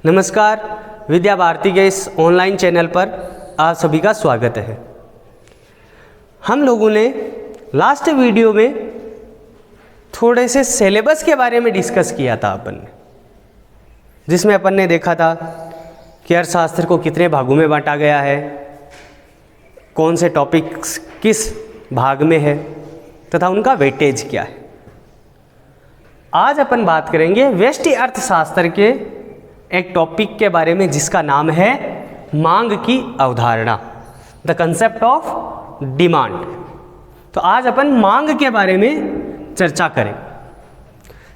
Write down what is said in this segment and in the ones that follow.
नमस्कार, विद्या भारती के इस ऑनलाइन चैनल पर आप सभी का स्वागत है। हम लोगों ने लास्ट वीडियो में थोड़े से सिलेबस के बारे में डिस्कस किया था अपन ने, जिसमें अपन ने देखा था कि अर्थशास्त्र को कितने भागों में बांटा गया है, कौन से टॉपिक्स किस भाग में है तथा उनका वेटेज क्या है। आज अपन बात करेंगे व्यष्टि अर्थशास्त्र के एक टॉपिक के बारे में जिसका नाम है मांग की अवधारणा, द कंसेप्ट ऑफ डिमांड। तो आज अपन मांग के बारे में चर्चा करें।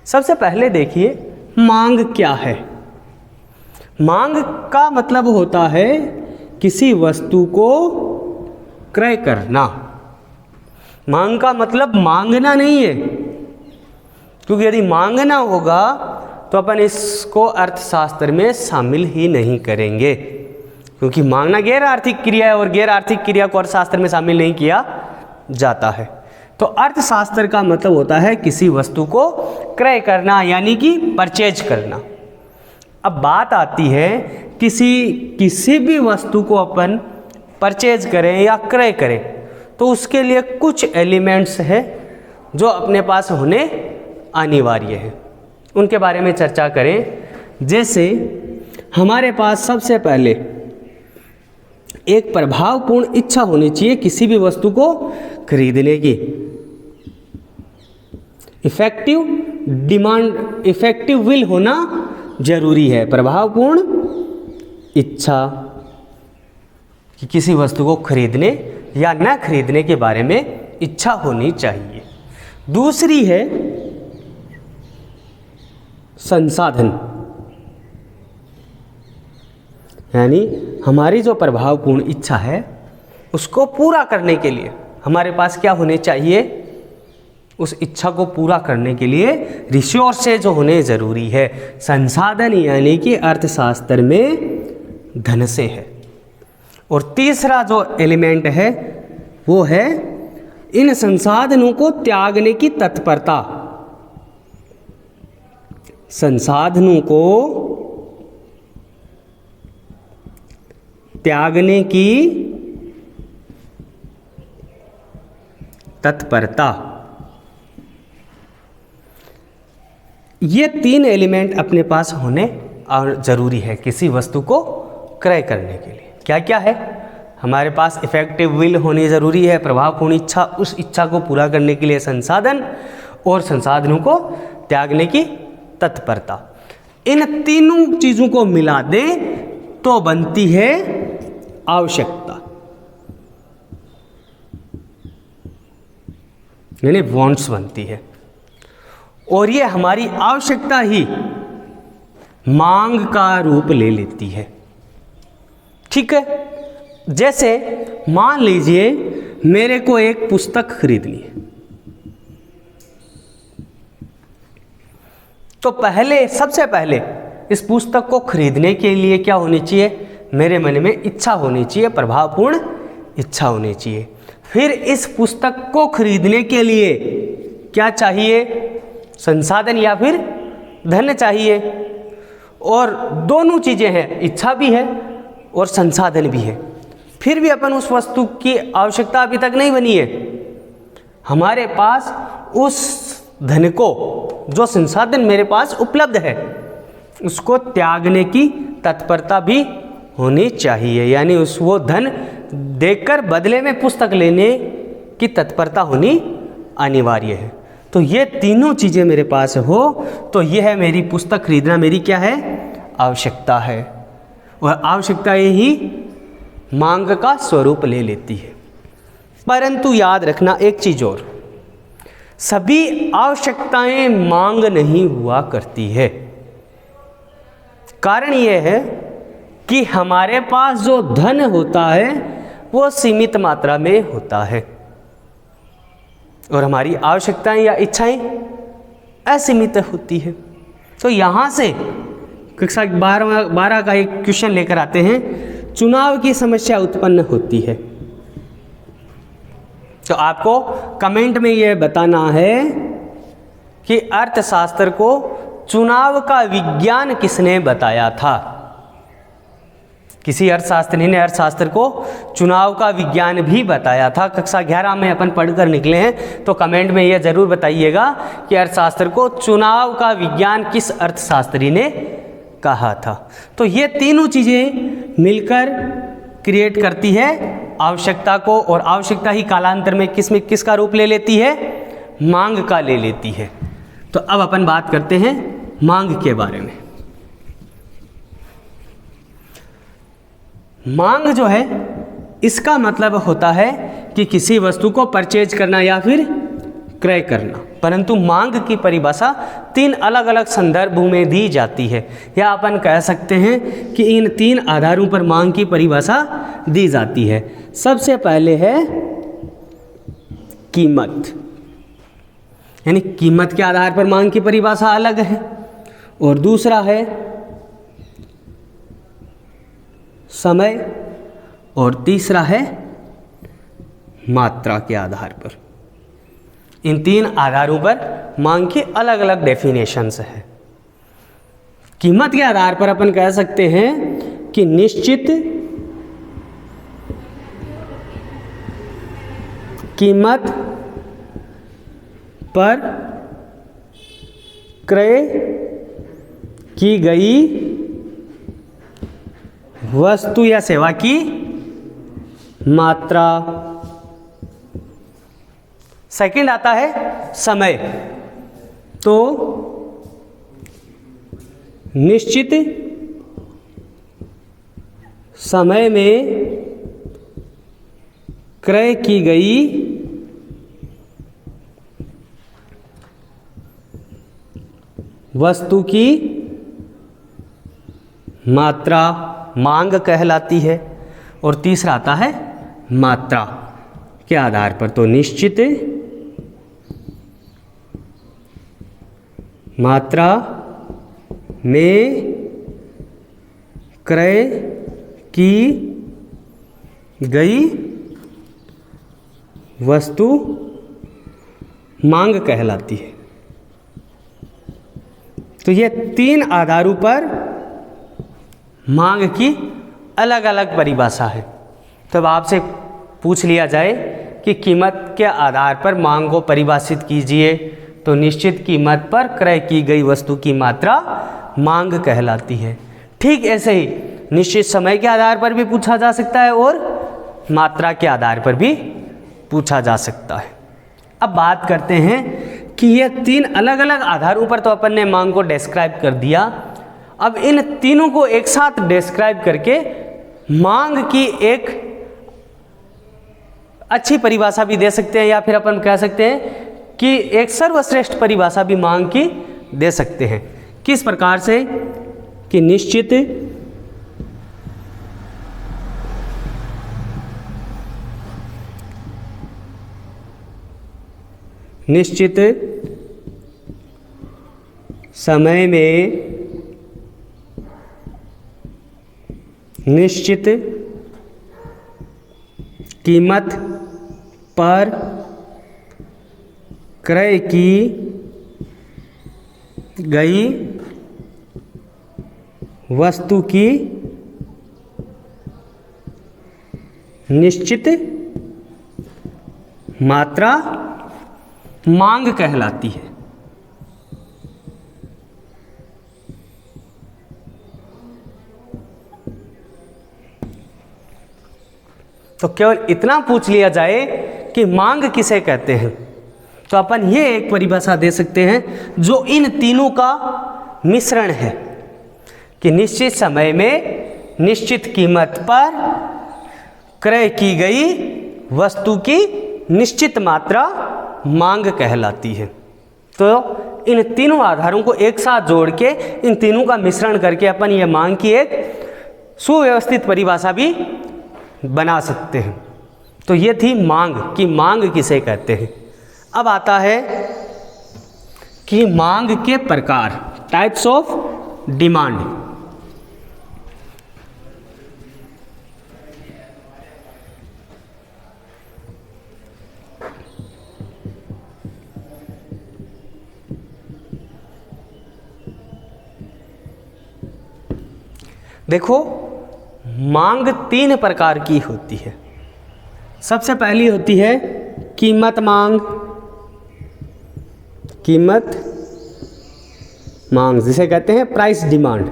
सबसे पहले देखिए मांग क्या है। मांग का मतलब होता है किसी वस्तु को क्रय करना। मांग का मतलब मांगना नहीं है, क्योंकि यदि मांगना होगा तो अपन इसको अर्थशास्त्र में शामिल ही नहीं करेंगे, क्योंकि मांगना गैर आर्थिक क्रिया है और गैर आर्थिक क्रिया को अर्थशास्त्र में शामिल नहीं किया जाता है। तो अर्थशास्त्र का मतलब होता है किसी वस्तु को क्रय करना, यानी कि परचेज करना। अब बात आती है किसी भी वस्तु को अपन परचेज करें या क्रय करें तो उसके लिए कुछ एलिमेंट्स हैं जो अपने पास होने अनिवार्य है। उनके बारे में चर्चा करें। जैसे हमारे पास सबसे पहले एक प्रभावपूर्ण इच्छा होनी चाहिए किसी भी वस्तु को खरीदने की। इफेक्टिव डिमांड, इफेक्टिव विल होना जरूरी है। प्रभावपूर्ण इच्छा कि किसी वस्तु को खरीदने या न खरीदने के बारे में इच्छा होनी चाहिए। दूसरी है संसाधन, यानी हमारी जो प्रभावपूर्ण इच्छा है उसको पूरा करने के लिए हमारे पास क्या होने चाहिए, उस इच्छा को पूरा करने के लिए रिसोर्सेज जो होने ज़रूरी है। संसाधन यानी कि अर्थशास्त्र में धन से है। और तीसरा जो एलिमेंट है वो है इन संसाधनों को त्यागने की तत्परता। संसाधनों को त्यागने की तत्परता। ये तीन एलिमेंट अपने पास होने और ज़रूरी है किसी वस्तु को क्रय करने के लिए। क्या क्या है? हमारे पास इफेक्टिव विल होनी ज़रूरी है, प्रभावपूर्ण इच्छा, उस इच्छा को पूरा करने के लिए संसाधन, और संसाधनों को त्यागने की तत्परता। इन तीनों चीज़ों को मिला दें तो बनती है आवश्यकता, यानी वांट्स बनती है। और ये हमारी आवश्यकता ही मांग का रूप ले लेती है। ठीक है, जैसे मान लीजिए मेरे को एक पुस्तक खरीदनी है, तो सबसे पहले इस पुस्तक को खरीदने के लिए क्या होनी चाहिए, मेरे मन में इच्छा होनी चाहिए, प्रभावपूर्ण इच्छा होनी चाहिए। फिर इस पुस्तक को खरीदने के लिए क्या चाहिए, संसाधन या फिर धन चाहिए। और दोनों चीज़ें हैं, इच्छा भी है और संसाधन भी है। फिर भी अपन उस वस्तु की आवश्यकता अभी तक नहीं बनी है। हमारे पास उस धन को, जो संसाधन मेरे पास उपलब्ध है, उसको त्यागने की तत्परता भी होनी चाहिए, यानी वो धन देकर बदले में पुस्तक लेने की तत्परता होनी अनिवार्य है। तो ये तीनों चीज़ें मेरे पास हो तो यह है मेरी पुस्तक खरीदना, मेरी क्या है, आवश्यकता है। और आवश्यकता ही मांग का स्वरूप ले लेती है। परंतु याद रखना एक चीज़ और, सभी आवश्यकताएं मांग नहीं हुआ करती है। कारण यह है कि हमारे पास जो धन होता है वो सीमित मात्रा में होता है और हमारी आवश्यकताएं या इच्छाएं असीमित होती है। तो यहाँ से कक्षा 12 का एक क्वेश्चन लेकर आते हैं, चुनाव की समस्या उत्पन्न होती है। तो आपको कमेंट में यह बताना है कि अर्थशास्त्र को चुनाव का विज्ञान किसने बताया था। किसी अर्थशास्त्री ने अर्थशास्त्र को चुनाव का विज्ञान भी बताया था। कक्षा 11 में अपन पढ़कर निकले हैं, तो कमेंट में यह ज़रूर बताइएगा कि अर्थशास्त्र को चुनाव का विज्ञान किस अर्थशास्त्री ने कहा था। तो ये तीनों चीज़ें मिलकर क्रिएट करती है आवश्यकता को, और आवश्यकता ही कालांतर में किसका रूप ले लेती है, मांग का ले लेती है। तो अब अपन बात करते हैं मांग के बारे में। मांग जो है इसका मतलब होता है कि किसी वस्तु को परचेज करना या फिर क्रय करना, परंतु मांग की परिभाषा 3 अलग अलग संदर्भों में दी जाती है, या अपन कह सकते हैं कि इन 3 आधारों पर मांग की परिभाषा दी जाती है। सबसे पहले है कीमत, यानी कीमत के आधार पर मांग की परिभाषा अलग है, और दूसरा है समय, और तीसरा है मात्रा के आधार पर। इन 3 आधारों पर मांग की अलग अलग डेफिनेशंस है। कीमत के आधार पर अपन कह सकते हैं कि निश्चित कीमत पर क्रय की गई वस्तु या सेवा की मात्रा। सेकंड आता है समय। तो निश्चित समय में क्रय की गई वस्तु की मात्रा मांग कहलाती है, और तीसरा आता है मात्रा के आधार पर। तो निश्चित मात्रा में क्रय की गई वस्तु मांग कहलाती है। तो ये 3 आधारों पर मांग की अलग अलग परिभाषा है। तब आपसे पूछ लिया जाए कि कीमत के आधार पर मांग को परिभाषित कीजिए, तो निश्चित कीमत पर क्रय की गई वस्तु की मात्रा मांग कहलाती है। ठीक ऐसे ही निश्चित समय के आधार पर भी पूछा जा सकता है, और मात्रा के आधार पर भी पूछा जा सकता है। अब बात करते हैं कि ये 3 अलग अलग आधारों पर तो अपन ने मांग को डिस्क्राइब कर दिया। अब इन तीनों को एक साथ डिस्क्राइब करके मांग की एक अच्छी परिभाषा भी दे सकते हैं, या फिर अपन कह सकते हैं कि एक सर्वश्रेष्ठ परिभाषा भी मांग की दे सकते हैं। किस प्रकार से कि निश्चित समय में निश्चित कीमत पर क्रय की गई वस्तु की निश्चित मात्रा मांग कहलाती है। तो केवल इतना पूछ लिया जाए कि मांग किसे कहते हैं, तो अपन ये एक परिभाषा दे सकते हैं जो इन तीनों का मिश्रण है, कि निश्चित समय में निश्चित कीमत पर क्रय की गई वस्तु की निश्चित मात्रा मांग कहलाती है। तो इन तीनों आधारों को एक साथ जोड़ के, इन तीनों का मिश्रण करके अपन ये मांग की एक सुव्यवस्थित परिभाषा भी बना सकते हैं। तो ये थी मांग, कि मांग किसे कहते हैं। अब आता है कि मांग के प्रकार, टाइप्स ऑफ डिमांड। देखो, मांग तीन प्रकार की होती है। सबसे पहली होती है कीमत मांग। कीमत मांग जिसे कहते हैं प्राइस डिमांड।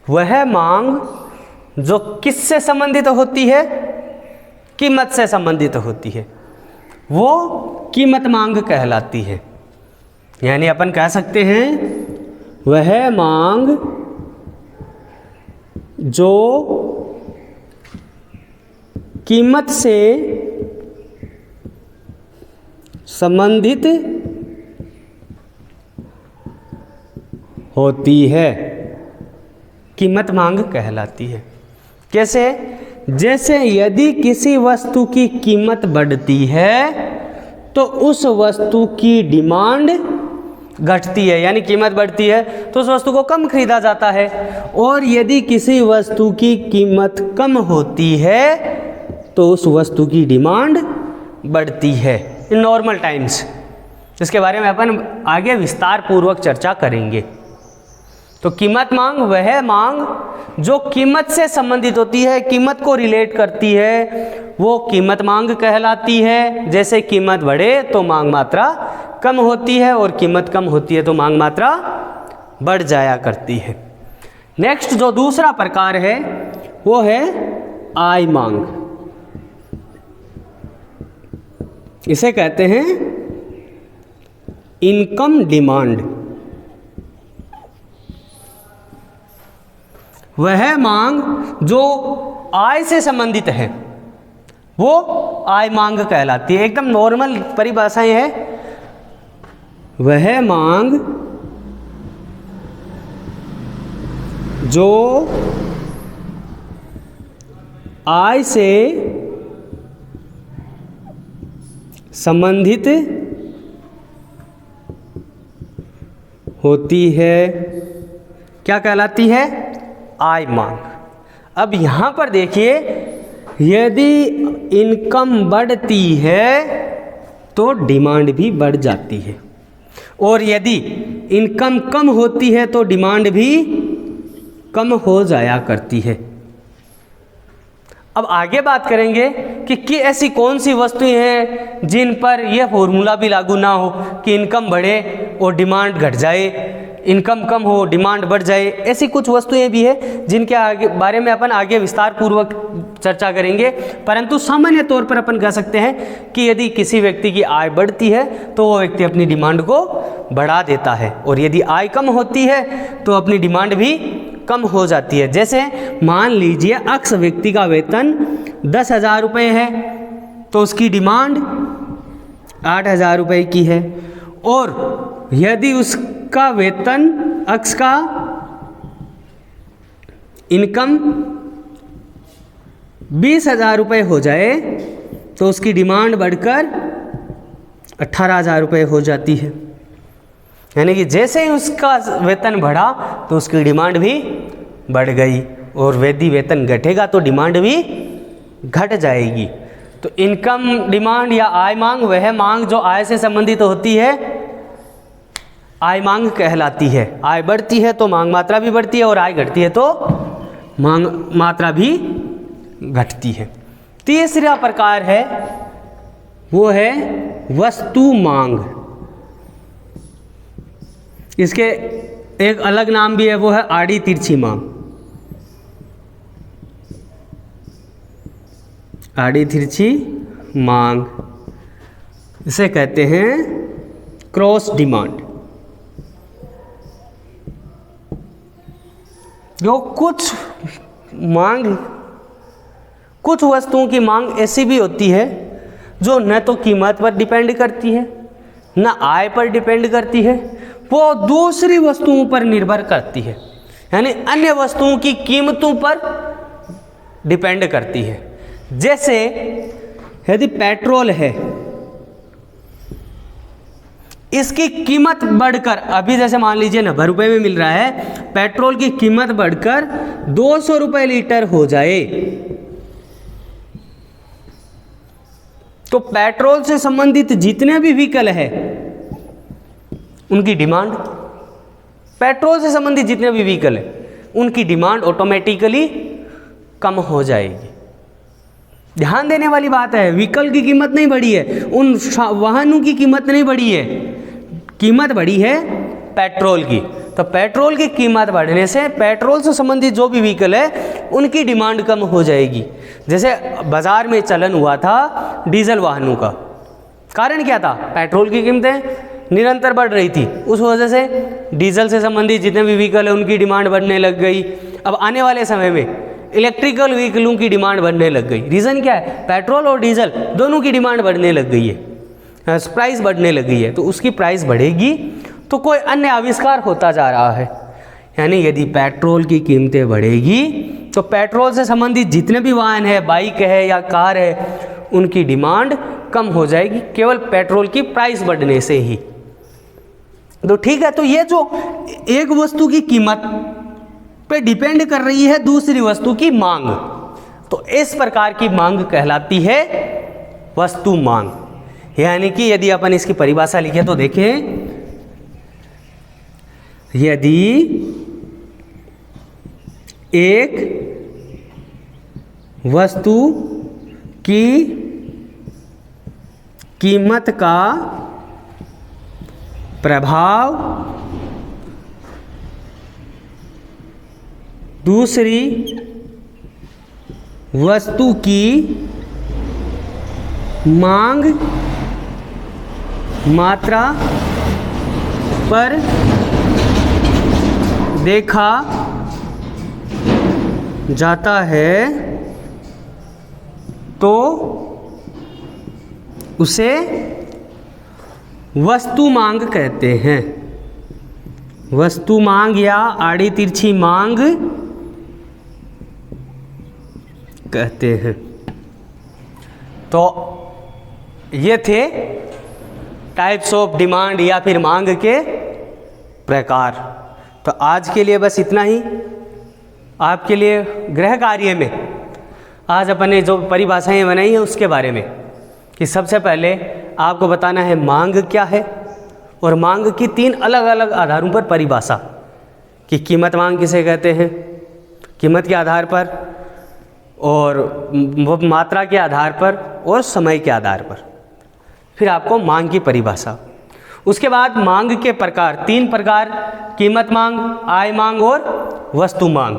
वह मांग जो किससे संबंधित होती है? कीमत से संबंधित होती है, वो कीमत मांग कहलाती है। यानी अपन कह सकते हैं वह मांग जो कीमत से संबंधित होती है, कीमत मांग कहलाती है। कैसे? जैसे यदि किसी वस्तु की कीमत बढ़ती है तो उस वस्तु की डिमांड घटती है, यानी कीमत बढ़ती है तो उस वस्तु को कम खरीदा जाता है। और यदि किसी वस्तु की कीमत कम होती है तो उस वस्तु की डिमांड बढ़ती है इन नॉर्मल टाइम्स। इसके बारे में अपन आगे विस्तार पूर्वक चर्चा करेंगे। तो कीमत मांग वह मांग जो कीमत से संबंधित होती है, कीमत को रिलेट करती है, वो कीमत मांग कहलाती है। जैसे कीमत बढ़े तो मांग मात्रा कम होती है और कीमत कम होती है तो मांग मात्रा बढ़ जाया करती है। नेक्स्ट जो दूसरा प्रकार है वो है आय मांग। इसे कहते हैं इनकम डिमांड। वह मांग जो आय से संबंधित है वो आय मांग कहलाती है। एकदम नॉर्मल परिभाषाएं है। वह मांग जो आय से संबंधित होती है क्या कहलाती है? आय मांग। अब यहाँ पर देखिए, यदि इनकम बढ़ती है तो डिमांड भी बढ़ जाती है, और यदि इनकम कम होती है तो डिमांड भी कम हो जाया करती है। अब आगे बात करेंगे कि ऐसी कौन सी वस्तुएं हैं जिन पर यह फॉर्मूला भी लागू ना हो कि इनकम बढ़े और डिमांड घट जाए, इनकम कम हो डिमांड बढ़ जाए। ऐसी कुछ वस्तुएं भी है जिनके आगे बारे में अपन आगे विस्तार पूर्वक चर्चा करेंगे। परंतु सामान्य तौर पर अपन कह सकते हैं कि यदि किसी व्यक्ति की आय बढ़ती है तो वो व्यक्ति अपनी डिमांड को बढ़ा देता है, और यदि आय कम होती है तो अपनी डिमांड भी कम हो जाती है। जैसे मान लीजिए अक्स व्यक्ति का वेतन 10,000 रुपये है तो उसकी डिमांड 8,000 रुपये की है, और यदि उसका वेतन अक्स का इनकम 20,000 रुपये हो जाए तो उसकी डिमांड बढ़कर 18,000 रुपये हो जाती है। यानी कि जैसे ही उसका वेतन बढ़ा तो उसकी डिमांड भी बढ़ गई, और यदि वेतन घटेगा तो डिमांड भी घट जाएगी। तो इनकम डिमांड या आय मांग वह मांग जो आय से संबंधित होती है, आय मांग कहलाती है। आय बढ़ती है तो मांग मात्रा भी बढ़ती है, और आय घटती है तो मांग मात्रा भी घटती है। तीसरा प्रकार है वो है वस्तु मांग। इसके एक अलग नाम भी है, वो है आड़ी तिरछी मांग। आड़ी तिरछी मांग इसे कहते हैं क्रॉस डिमांड। जो कुछ वस्तुओं की मांग ऐसी भी होती है जो न तो कीमत पर डिपेंड करती है न आय पर डिपेंड करती है, वो दूसरी वस्तुओं पर निर्भर करती है, यानी अन्य वस्तुओं की कीमतों पर डिपेंड करती है। जैसे यदि पेट्रोल है, इसकी कीमत बढ़कर अभी जैसे मान लीजिए 90 रुपये में मिल रहा है, पेट्रोल की कीमत बढ़कर 200 रुपये लीटर हो जाए तो पेट्रोल से संबंधित जितने भी व्हीकल है उनकी डिमांड, पेट्रोल से संबंधित जितने भी व्हीकल हैं उनकी डिमांड ऑटोमेटिकली कम हो जाएगी। ध्यान देने वाली बात है, व्हीकल की कीमत नहीं बढ़ी है, उन वाहनों की कीमत नहीं बढ़ी है, कीमत बढ़ी है पेट्रोल की। तो पेट्रोल की कीमत बढ़ने से पेट्रोल से संबंधित जो भी व्हीकल है उनकी डिमांड कम हो जाएगी। जैसे बाज़ार में चलन हुआ था डीजल वाहनों का, कारण क्या था? पेट्रोल की कीमतें निरंतर बढ़ रही थी, उस वजह से डीजल से संबंधित जितने भी व्हीकल है उनकी डिमांड बढ़ने लग गई। अब आने वाले समय में इलेक्ट्रिकल व्हीकलों की डिमांड बढ़ने लग गई। रीज़न क्या है? पेट्रोल और डीजल दोनों की डिमांड बढ़ने लग गई है, प्राइस बढ़ने लग गई है। तो उसकी प्राइस बढ़ेगी तो कोई अन्य आविष्कार होता जा रहा है। यानी यदि पेट्रोल की कीमतें बढ़ेगी तो पेट्रोल से संबंधित जितने भी वाहन है, बाइक है या कार है, उनकी डिमांड कम हो जाएगी केवल पेट्रोल की प्राइस बढ़ने से ही। तो ठीक है, तो ये जो एक वस्तु की कीमत पे डिपेंड कर रही है दूसरी वस्तु की मांग, तो इस प्रकार की मांग कहलाती है वस्तु मांग। यानी कि यदि अपन इसकी परिभाषा लिखे तो देखें, यदि एक वस्तु की कीमत का प्रभाव दूसरी वस्तु की मांग मात्रा पर देखा जाता है तो उसे वस्तु मांग कहते हैं। वस्तु मांग या आड़ी तिरछी मांग कहते हैं। तो ये थे टाइप्स ऑफ डिमांड या फिर मांग के प्रकार। तो आज के लिए बस इतना ही। आपके लिए गृह कार्य में आज अपन ने जो परिभाषाएं बनाई हैं उसके बारे में, कि सबसे पहले आपको बताना है मांग क्या है, और मांग की 3 अलग अलग आधारों पर परिभाषा, कि कीमत मांग किसे कहते हैं, कीमत के आधार पर, और मात्रा के आधार पर, और समय के आधार पर। फिर आपको मांग की परिभाषा। उसके बाद मांग के प्रकार, 3 प्रकार, कीमत मांग, आय मांग और वस्तु मांग।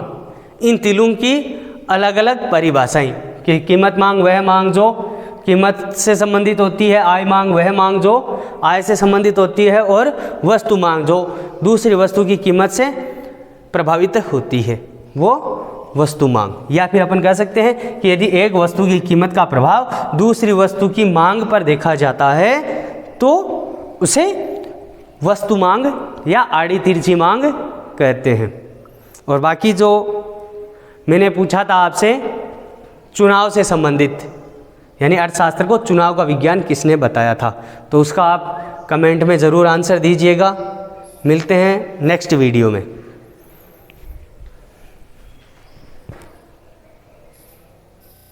इन तीनों की अलग अलग परिभाषाएं, कि कीमत मांग वह मांग जो कीमत से संबंधित होती है, आय मांग वह मांग जो आय से संबंधित होती है, और वस्तु मांग जो दूसरी वस्तु की कीमत से प्रभावित होती है, वो वस्तु मांग। या फिर अपन कह सकते हैं कि यदि एक वस्तु की कीमत का प्रभाव दूसरी वस्तु की मांग पर देखा जाता है तो उसे वस्तु मांग या आड़ी तिरछी मांग कहते हैं। और बाकी जो मैंने पूछा था आपसे चुनाव से संबंधित, यानी अर्थशास्त्र को चुनाव का विज्ञान किसने बताया था, तो उसका आप कमेंट में ज़रूर आंसर दीजिएगा। मिलते हैं नेक्स्ट वीडियो में।